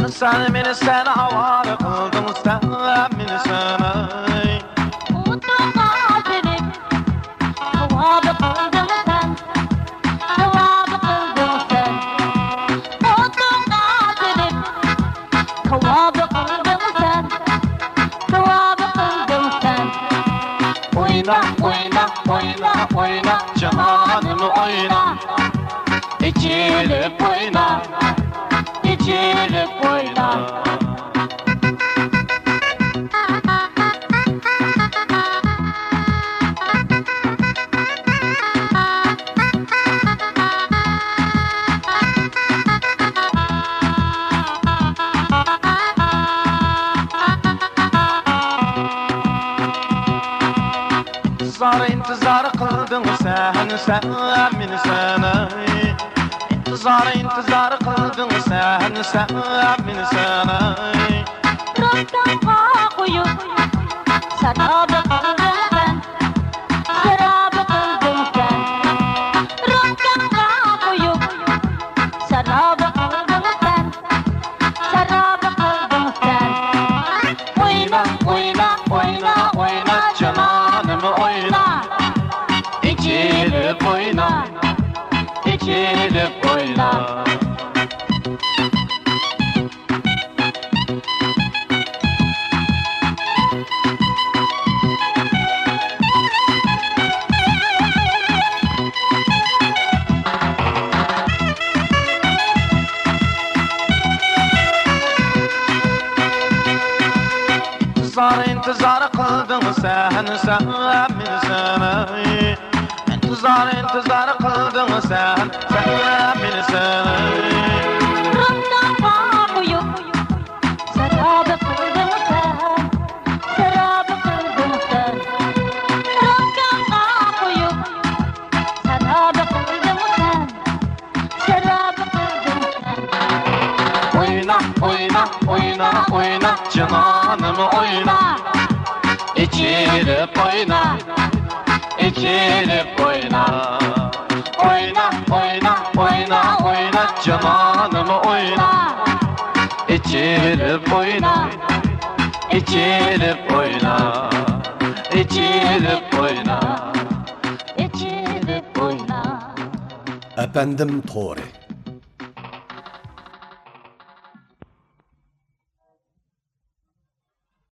Sen beni sen havale kıldın, sen beni sen Unuttum kaderim, havada kıldın sen, havada kıldın sen. Unuttum kaderim, havada kıldın sen, havada kıldın sen. Oyna, oyna, oyna, oyna, canım oyna. İçilip oyna, içilip oyna. İntizar kıldın sen beni sen İntizar kıldın sen beni sen Rıkkımha koyup sarabı kıldın sen, sarabı kıldın sen. Rıkkımha koyup sarabı kıldın sen, sarabı kıldın sen. Oyna, oyna, oyna, oyna, canım oyna. İçilip oyna, içilip oyna. İntizar kıldın sen beni sen İntizar kıldın sen beni sen Rıkkımha koyup sarabı kıldın sen, sarabı kıldın sen. Rıkkımha koyup sarabı kıldın sen, sarabı kıldın sen. Oyna, oyna, oyna, oyna, canım oyna. İçilip oyna, içilip oyna. Oyna, oyna, oyna, oyna, canım oyna. İçilip oyna, içilip oyna. İçilip oyna, İçilip oyna. Efendim Tori.